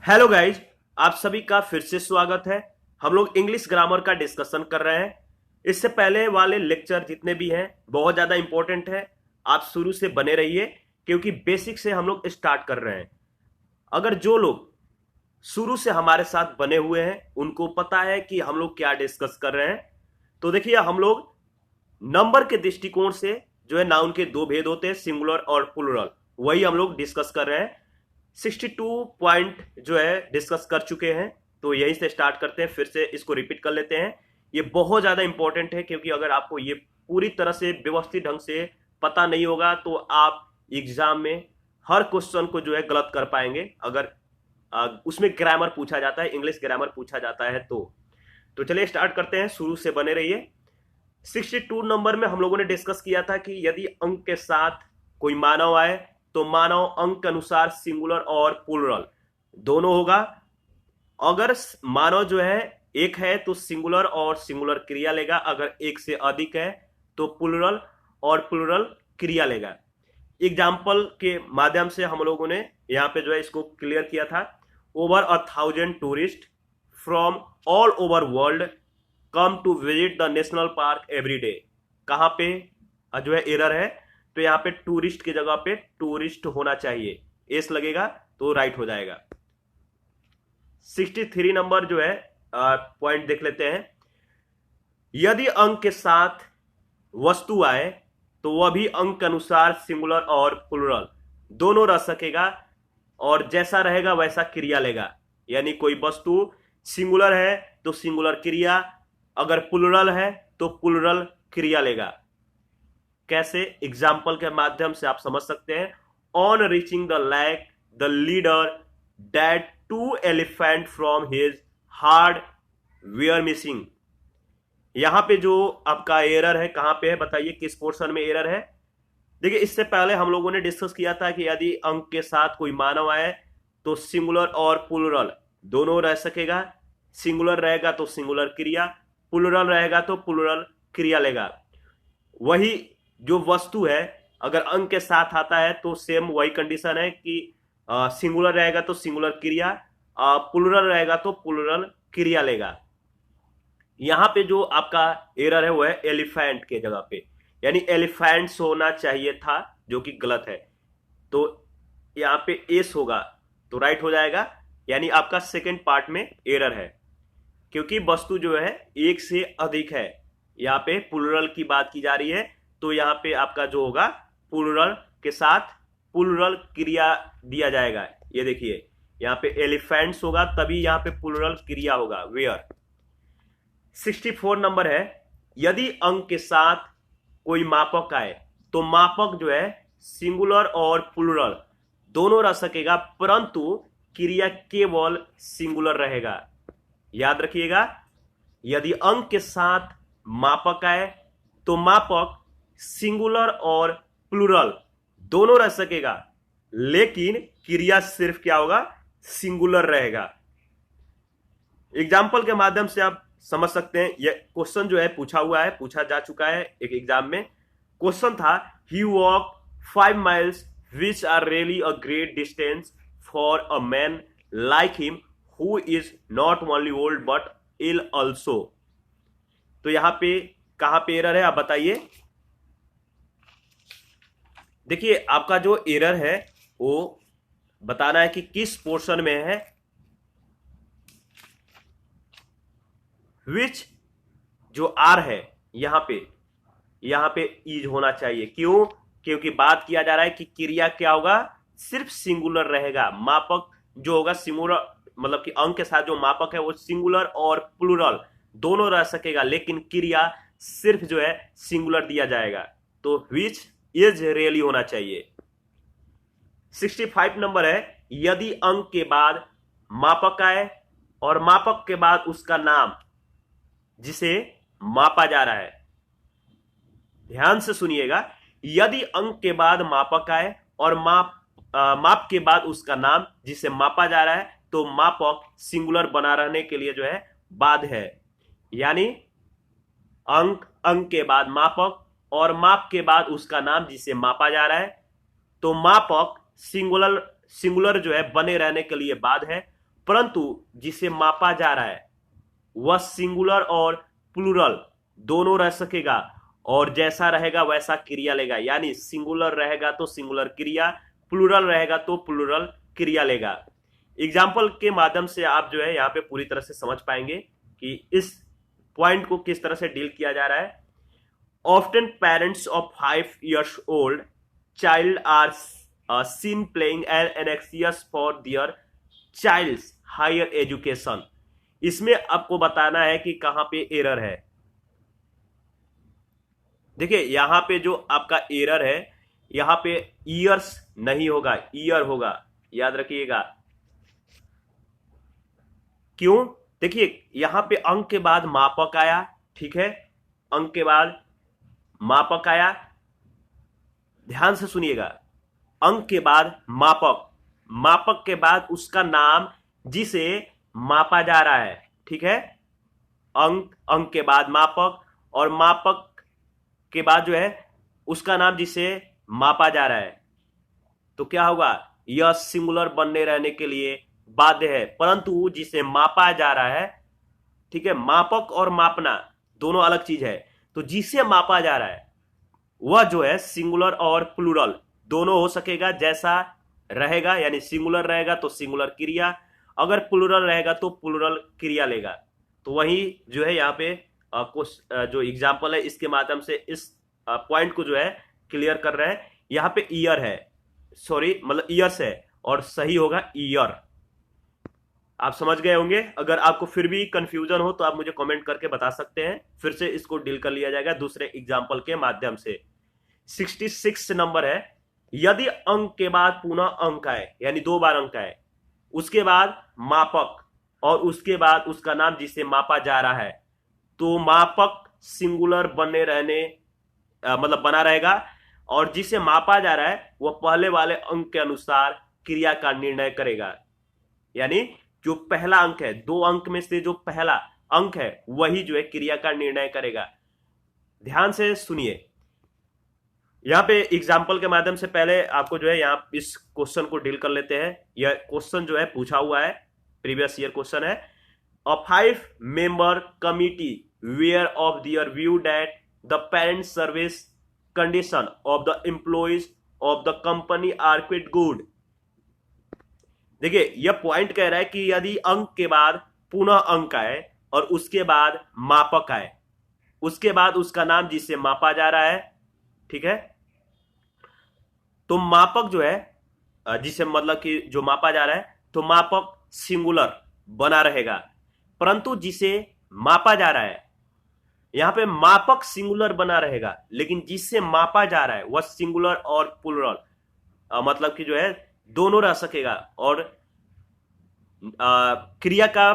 Hello guys, आप सभी का फिर से स्वागत है। हम लोग इंग्लिश ग्रामर का डिस्कशन कर रहे हैं। इससे पहले वाले लेक्चर जितने भी हैं बहुत ज़्यादा इंपॉर्टेंट है। आप शुरू से बने रहिए क्योंकि बेसिक से हम लोग स्टार्ट कर रहे हैं। अगर जो लोग शुरू से हमारे साथ बने हुए हैं उनको पता है कि हम लोग क्या डिस्कस कर रहे हैं। तो देखिए, हम लोग नंबर के दृष्टिकोण से जो है नाउन के दो भेद होते हैं, सिंगुलर और प्लुरल, वही हम लोग डिस्कस कर रहे हैं। 62 पॉइंट जो है डिस्कस कर चुके हैं। तो यहीं से स्टार्ट करते हैं, फिर से इसको रिपीट कर लेते हैं। ये बहुत ज़्यादा इंपॉर्टेंट है क्योंकि अगर आपको ये पूरी तरह से व्यवस्थित ढंग से पता नहीं होगा तो आप एग्जाम में हर क्वेश्चन को जो है गलत कर पाएंगे। अगर उसमें ग्रामर पूछा जाता है, इंग्लिश ग्रामर पूछा जाता है तो चलिए स्टार्ट करते हैं, शुरू से बने रहिए। 62 नंबर में हम लोगों ने डिस्कस किया था कि यदि अंक के साथ कोई मानव आए तो मानव अंक के अनुसार सिंगुलर और प्लुरल दोनों होगा। अगर मानव जो है एक है तो सिंगुलर और सिंगुलर क्रिया लेगा, अगर एक से अधिक है तो प्लुरल और प्लुरल क्रिया लेगा। एग्जाम्पल के माध्यम से हम लोगों ने यहाँ पे जो है इसको क्लियर किया था। Over 1,000 tourist from all over world come to visit the national park every day. कहाँ पे जो है एरर है, तो यहाँ पे टूरिस्ट की जगह पे टूरिस्ट होना चाहिए, एस लगेगा तो राइट हो जाएगा। 63 नंबर जो है पॉइंट देख लेते हैं। यदि अंक के साथ वस्तु आए तो वह भी अंक के अनुसार सिंगुलर और प्लुरल दोनों रह सकेगा और जैसा रहेगा वैसा क्रिया लेगा। यानी कोई वस्तु सिंगुलर है तो सिंगुलर क्रिया, अगर प्लुरल है तो प्लुरल क्रिया लेगा। कैसे? एग्जाम्पल के माध्यम से आप समझ सकते हैं। On reaching the lake the leader dead 2 elephant from his herd were missing. यहां पे जो आपका एरर है कहां पे है बताइए, किस पोर्शन में एरर है? देखिए, इससे पहले हम लोगों ने डिस्कस किया था कि यदि अंक के साथ कोई मानव आए तो सिंगुलर और प्लुरल दोनों रह सकेगा। सिंगुलर रहेगा तो सिंगुलर क्रिया, प्लुरल रहेगा तो प्लुरल क्रिया लेगा। वही जो वस्तु है अगर अंक के साथ आता है तो सेम वही कंडीशन है कि सिंगुलर रहेगा तो सिंगुलर क्रिया, प्लुरल रहेगा तो प्लुरल क्रिया लेगा। यहां पे जो आपका एरर है वो है एलिफेंट के जगह पे, यानी एलिफेंट्स होना चाहिए था जो कि गलत है। तो यहाँ पे एस होगा तो राइट हो जाएगा। यानी आपका सेकेंड पार्ट में एरर है क्योंकि वस्तु जो है एक से अधिक है। यहाँ पे प्लुरल की बात की जा रही है तो यहाँ पे आपका जो होगा प्लुरल के साथ प्लुरल क्रिया दिया जाएगा। ये देखिए, यहाँ पे एलिफेंट्स होगा तभी यहाँ पे प्लुरल क्रिया होगा, वेयर। 64 नंबर है। यदि अंक के साथ कोई मापक आए तो मापक जो है सिंगुलर और प्लुरल दोनों रह सकेगा, परंतु क्रिया केवल सिंगुलर रहेगा। याद रखिएगा, यदि अंक के साथ मापक आए तो मापक सिंगुलर और प्लुरल दोनों रह सकेगा, लेकिन क्रिया सिर्फ क्या होगा? सिंगुलर रहेगा। एग्जाम्पल के माध्यम से आप समझ सकते हैं। यह क्वेश्चन जो है पूछा हुआ है, पूछा जा चुका है एक एग्जाम में। क्वेश्चन था ही walk 5 miles which are really a great distance for a man like him who is not only old but ill also। तो यहां पे कहां पे एरर है आप बताइए। देखिए, आपका जो एरर है वो बताना है कि किस पोर्शन में है। विच जो आर है यहां पे इज होना चाहिए। क्यों? क्योंकि बात किया जा रहा है कि क्रिया क्या होगा? सिर्फ सिंगुलर रहेगा। मापक जो होगा सिंगुलर, मतलब कि अंक के साथ जो मापक है वो सिंगुलर और प्लुरल दोनों रह सकेगा, लेकिन क्रिया सिर्फ जो है सिंगुलर दिया जाएगा। तो विच इज रियली होना चाहिए। 65 नंबर है। यदि अंक के बाद मापक आए और मापक के बाद उसका नाम जिसे मापा जा रहा है, ध्यान से सुनिएगा। यदि अंक के बाद मापक आए और माप के बाद उसका नाम जिसे मापा जा रहा है तो मापक सिंगुलर बना रहने के लिए जो है बाध्य है। यानी अंक के बाद मापक और माप के बाद उसका नाम जिसे मापा जा रहा है, तो मापक सिंगुलर जो है बने रहने के लिए बाध्य है। परंतु जिसे मापा जा रहा है वह सिंगुलर और प्लूरल दोनों रह सकेगा, और जैसा रहेगा वैसा क्रिया लेगा। यानी सिंगुलर रहेगा तो सिंगुलर क्रिया, प्लूरल रहेगा तो प्लूरल क्रिया लेगा। एग्जाम्पल के माध्यम से आप जो है यहाँ पे पूरी तरह से समझ पाएंगे कि इस पॉइंट को किस तरह से डील किया जा रहा है। Often parents of 5 years old child are seen playing and anxious for their child's higher education। इसमें आपको बताना है कि कहां पे एरर है। देखिए यहां पे जो आपका एरर है, यहां पे ईयर्स नहीं होगा, ईयर होगा, याद रखिएगा। क्यों? देखिए यहां पे अंक के बाद मापक आया, ठीक है, अंक के बाद मापक आया, ध्यान से सुनिएगा, अंक के बाद मापक, मापक के बाद उसका नाम जिसे मापा जा रहा है, ठीक है, अंक, अंक के बाद मापक, और मापक के बाद जो है उसका नाम जिसे मापा जा रहा है। तो क्या होगा, यह सिंगुलर बनने रहने के लिए बाध्य है, परंतु जिसे मापा जा रहा है, ठीक है, मापक और मापना दोनों अलग चीज है। तो जिसे मापा जा रहा है वह जो है सिंगुलर और प्लूरल दोनों हो सकेगा, जैसा रहेगा, यानी सिंगुलर रहेगा तो सिंगुलर क्रिया, अगर प्लूरल रहेगा तो प्लूरल क्रिया लेगा। तो वही जो है यहाँ पे जो एग्जाम्पल है इसके माध्यम से इस पॉइंट को जो है क्लियर कर रहे हैं। यहाँ पे ईयर है, सॉरी मतलब ईयर्स है, और सही होगा ईयर। आप समझ गए होंगे। अगर आपको फिर भी कंफ्यूजन हो तो आप मुझे कमेंट करके बता सकते हैं, फिर से इसको डील कर लिया जाएगा दूसरे एग्जाम्पल के माध्यम से। 66 नंबर है, यदि अंक के बाद पुनः अंक आए, यानी 2 बार अंक आए, उसके बाद मापक और उसके बाद उसका नाम जिसे मापा जा रहा है, तो मापक सिंगुलर बने रहने मतलब बना रहेगा, और जिसे मापा जा रहा है वह पहले वाले अंक के अनुसार क्रिया का निर्णय करेगा। यानी जो पहला अंक है, 2 अंक में से जो पहला अंक है वही जो है क्रिया का निर्णय करेगा। ध्यान से सुनिए, यहां पे एग्जाम्पल के माध्यम से पहले आपको जो है यहां इस क्वेश्चन को डील कर लेते हैं। यह क्वेश्चन जो है पूछा हुआ है, प्रीवियस ईयर क्वेश्चन है। अ 5 member committee were of their view that the parent service condition of the employees of the company are quite good। देखिए यह पॉइंट कह रहा है कि यदि अंक के बाद पुनः अंक आए और उसके बाद मापक आए, उसके बाद उसका नाम जिसे मापा जा रहा है, ठीक है, तो मापक जो है जिसे मतलब कि जो मापा जा रहा है, तो मापक सिंगुलर बना रहेगा, परंतु जिसे मापा जा रहा है, यहां पे मापक सिंगुलर बना रहेगा, लेकिन जिससे मापा जा रहा है वह सिंगुलर और प्लूरल मतलब कि जो है दोनों रह सकेगा, और क्रिया का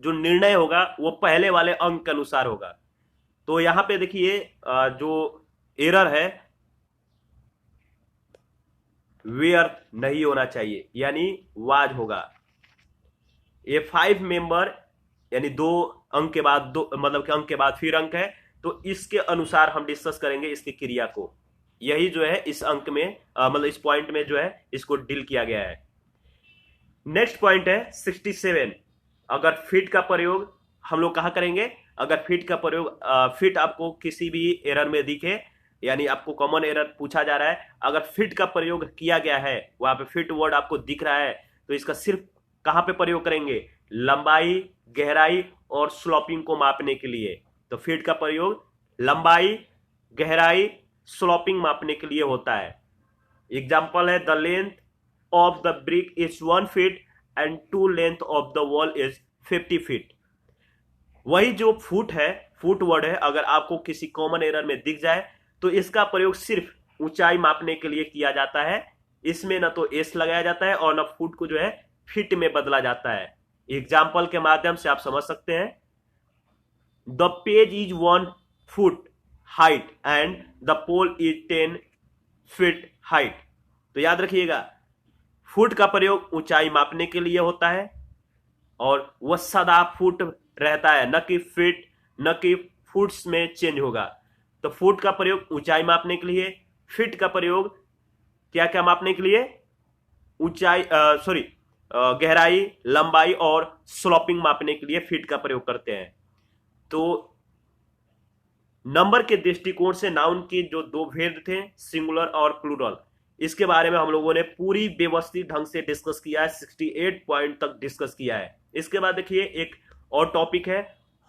जो निर्णय होगा वो पहले वाले अंक के अनुसार होगा। तो यहां पे देखिए जो एरर है, वेयर नहीं होना चाहिए, यानी वाज होगा। ये 5 मेंबर यानी 2 अंक के बाद 2 मतलब कि अंक के बाद फिर अंक है, तो इसके अनुसार हम डिस्कस करेंगे इसकी क्रिया को। यही जो है इस अंक में मतलब इस पॉइंट में जो है इसको डील किया गया है। नेक्स्ट पॉइंट है 67। अगर फिट का प्रयोग हम लोग कहां करेंगे, अगर फिट का प्रयोग फिट आपको किसी भी एरर में दिखे, यानी आपको कॉमन एरर पूछा जा रहा है, अगर फिट का प्रयोग किया गया है, वहां पे फिट वर्ड आपको दिख रहा है, तो इसका सिर्फ कहां पे प्रयोग करेंगे, लंबाई, गहराई और स्लोपिंग को मापने के लिए। तो फिट का प्रयोग लंबाई, गहराई, स्लोपिंग मापने के लिए होता है। एग्जाम्पल है, the length of the brick is 1 feet and to length of the wall is 50 feet। वही जो फुट है, फुट वर्ड है, अगर आपको किसी कॉमन एरर में दिख जाए तो इसका प्रयोग सिर्फ ऊंचाई मापने के लिए किया जाता है। इसमें ना तो एस लगाया जाता है और ना फुट को जो है फीट में बदला जाता है। एग्जाम्पल के माध्यम से आप समझ सकते हैं, the page is 1 foot height and the pole is 10 feet height. तो याद रखिएगा, फुट का प्रयोग ऊंचाई मापने के लिए होता है और वह सदा फुट रहता है, न कि फीट, न कि फुट्स में चेंज होगा। तो फुट का प्रयोग ऊंचाई मापने के लिए, फीट का प्रयोग क्या क्या मापने के लिए, ऊंचाई सॉरी गहराई, लंबाई और स्लोपिंग मापने के लिए फीट का प्रयोग करते हैं। तो नंबर के दृष्टिकोण से नाउन के जो दो भेद थे, सिंगुलर और प्लूरल, इसके बारे में हम लोगों ने पूरी व्यवस्थित ढंग से डिस्कस किया है, 68 पॉइंट तक डिस्कस किया है। इसके बाद देखिए एक और टॉपिक है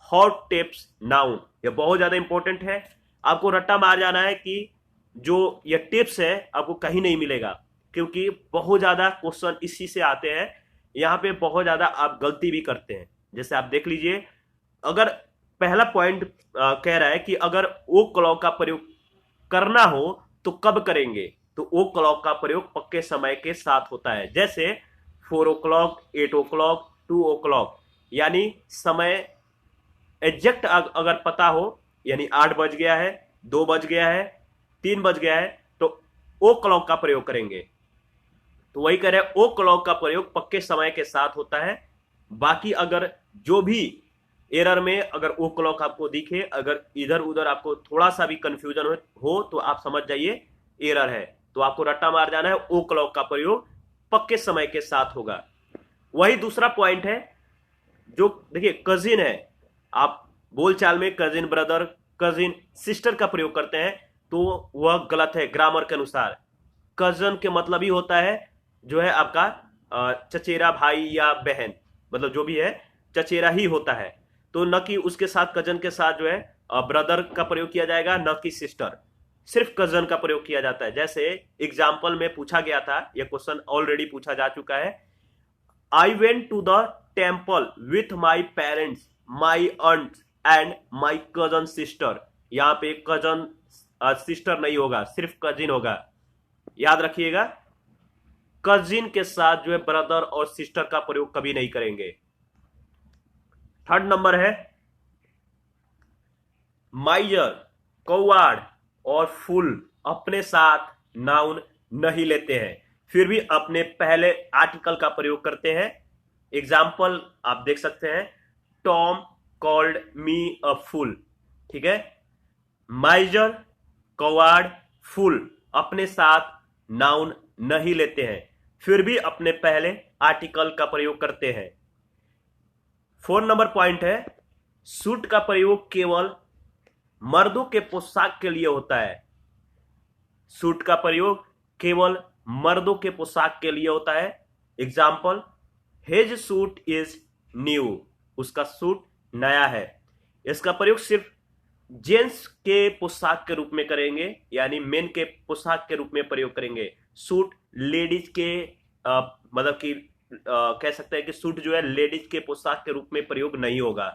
हॉट टिप्स नाउन। ये बहुत ज्यादा इंपॉर्टेंट है, आपको रट्टा मार जाना है कि जो ये टिप्स है आपको कहीं नहीं मिलेगा, क्योंकि बहुत ज्यादा क्वेश्चन इसी से आते हैं। यहाँ पे बहुत ज्यादा आप गलती भी करते हैं। जैसे आप देख लीजिए, अगर पहला पॉइंट कह रहा है कि अगर ओ क्लॉक का प्रयोग करना हो तो कब करेंगे, तो ओ क्लॉक का प्रयोग पक्के समय के साथ होता है। जैसे 4 o'clock, 8 o'clock, 2 o'clock, यानी समय एग्जैक्ट अगर पता हो, यानी 8 बज गया है, 2 बज गया है, 3 बज गया है, तो ओ क्लॉक का प्रयोग करेंगे। तो वही कह रहे हैं, ओ क्लॉक का प्रयोग पक्के समय के साथ होता है। बाकी अगर जो भी एरर में अगर ओ क्लॉक आपको दिखे, अगर इधर उधर आपको थोड़ा सा भी कंफ्यूजन हो तो आप समझ जाइए एरर है। तो आपको रट्टा मार जाना है, ओ क्लॉक का प्रयोग पक्के समय के साथ होगा। वही दूसरा पॉइंट है, जो देखिए कजिन है, आप बोलचाल में कजिन ब्रदर, कजिन सिस्टर का प्रयोग करते हैं, तो वह गलत है ग्रामर के अनुसार। कजन के मतलब ही होता है जो है आपका चचेरा भाई या बहन, मतलब जो भी है चचेरा ही होता है। तो न कि उसके साथ कजन के साथ जो है ब्रदर का प्रयोग किया जाएगा, न कि सिस्टर, सिर्फ कजन का प्रयोग किया जाता है। जैसे एग्जाम्पल में पूछा गया था, यह क्वेश्चन ऑलरेडी पूछा जा चुका है, I went to the temple with my parents, my aunt and my cousin sister. यहां पे कजन सिस्टर नहीं होगा, सिर्फ कजिन होगा, याद रखिएगा। कजिन के साथ जो है ब्रदर और सिस्टर का प्रयोग कभी नहीं करेंगे। थर्ड नंबर है माइजर, कौवाड़ और फुल अपने साथ नाउन नहीं लेते हैं, फिर भी अपने पहले आर्टिकल का प्रयोग करते हैं। एग्जाम्पल आप देख सकते हैं, Tom called me a full. ठीक है, माइजर, कौवाड़, फुल अपने साथ नाउन नहीं लेते हैं, फिर भी अपने पहले आर्टिकल का प्रयोग करते हैं। 4 नंबर पॉइंट है, सूट का प्रयोग केवल मर्दों के पोशाक के लिए होता है। सूट का प्रयोग केवल मर्दों के पोशाक के लिए होता है। Example, his suit is new, उसका सूट नया है। इसका प्रयोग सिर्फ जेंट्स के पोशाक के रूप में करेंगे, यानी मेन के पोशाक के रूप में प्रयोग करेंगे। सूट लेडीज के मतलब कि कह सकते हैं कि सूट जो है लेडीज के पोशाक के रूप में प्रयोग नहीं होगा।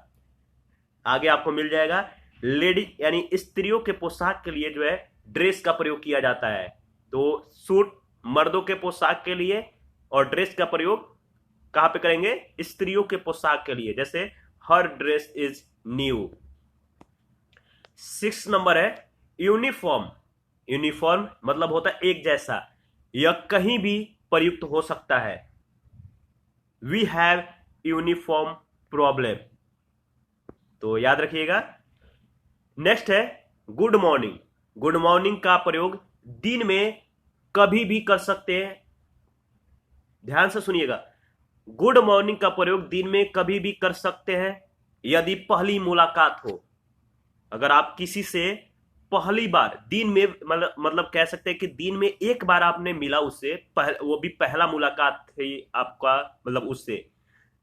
आगे आपको मिल जाएगा, लेडीज यानी स्त्रियों के पोशाक के लिए जो है ड्रेस का प्रयोग किया जाता है। तो सूट मर्दों के पोशाक के लिए और ड्रेस का प्रयोग कहां पे करेंगे, स्त्रियों के पोशाक के लिए, जैसे हर ड्रेस इज न्यू। 6 नंबर है यूनिफॉर्म। यूनिफॉर्म मतलब होता है एक जैसा, यह कहीं भी प्रयुक्त हो सकता है। वी हैव यूनिफॉर्म प्रॉब्लम, तो याद रखिएगा। नेक्स्ट है गुड मॉर्निंग। गुड मॉर्निंग का प्रयोग दिन में कभी भी कर सकते हैं, ध्यान से सुनिएगा। गुड मॉर्निंग का प्रयोग दिन में कभी भी कर सकते हैं यदि पहली मुलाकात हो। अगर आप किसी से पहली बार दिन में मतलब कह सकते हैं कि दिन में एक बार आपने मिला उससे, वो भी पहला मुलाकात थी आपका मतलब उससे,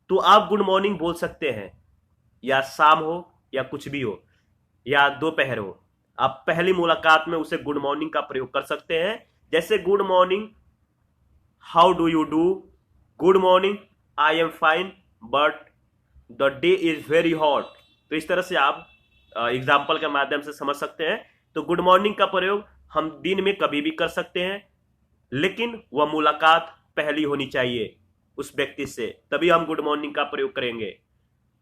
तो आप गुड मॉर्निंग बोल सकते हैं, या शाम हो या कुछ भी हो या दोपहर हो, आप पहली मुलाकात में उसे गुड मॉर्निंग का प्रयोग कर सकते हैं। जैसे good morning, how do you do, good morning, I am fine but the day is very hot. तो इस तरह से आप एग्जाम्पल के माध्यम से समझ सकते हैं। तो गुड मॉर्निंग का प्रयोग हम दिन में कभी भी कर सकते हैं, लेकिन वह मुलाकात पहली होनी चाहिए उस व्यक्ति से, तभी हम गुड मॉर्निंग का प्रयोग करेंगे।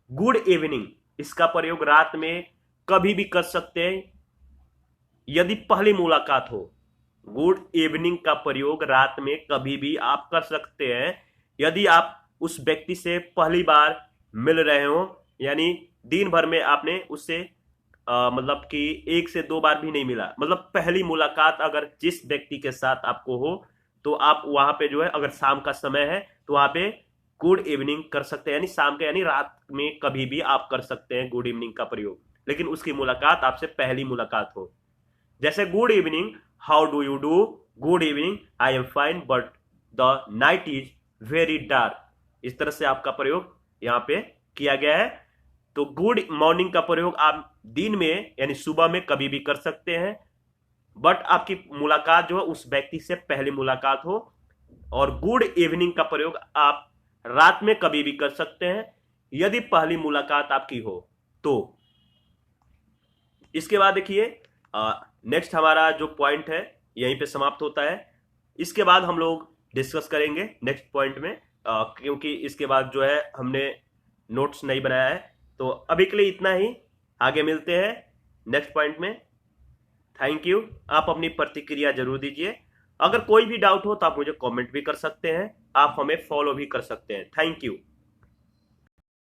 गुड इवनिंग, इसका प्रयोग रात में कभी भी कर सकते हैं यदि पहली मुलाकात हो। गुड इवनिंग का प्रयोग रात में कभी भी आप कर सकते हैं यदि आप उस व्यक्ति से पहली बार मिल रहे हो, यानी दिन भर में आपने उससे मतलब कि 1 से 2 बार भी नहीं मिला, मतलब पहली मुलाकात अगर जिस व्यक्ति के साथ आपको हो, तो आप वहां पे जो है, अगर शाम का समय है तो वहां पे गुड इवनिंग कर सकते हैं, यानी शाम के यानी रात में कभी भी आप कर सकते हैं गुड इवनिंग का प्रयोग, लेकिन उसकी मुलाकात आपसे पहली मुलाकात हो। जैसे good evening, how do you do, good evening, I am fine but the night is very dark. इस तरह से आपका प्रयोग यहां पे किया गया है। तो गुड मॉर्निंग का प्रयोग आप दिन में यानी सुबह में कभी भी कर सकते हैं, बट आपकी मुलाकात जो है उस व्यक्ति से पहली मुलाकात हो। और गुड इवनिंग का प्रयोग आप रात में कभी भी कर सकते हैं यदि पहली मुलाकात आपकी हो तो। इसके बाद देखिए नेक्स्ट हमारा जो पॉइंट है यहीं पे समाप्त होता है। इसके बाद हम लोग डिस्कस करेंगे नेक्स्ट पॉइंट में, क्योंकि इसके बाद जो है हमने नोट्स नहीं बनाया है। तो अभी के लिए इतना ही, आगे मिलते हैं नेक्स्ट पॉइंट में। Thank you. आप अपनी प्रतिक्रिया जरूर दीजिए। अगर कोई भी डाउट हो तो आप मुझे कमेंट भी कर सकते हैं, आप हमें फॉलो भी कर सकते हैं। Thank you.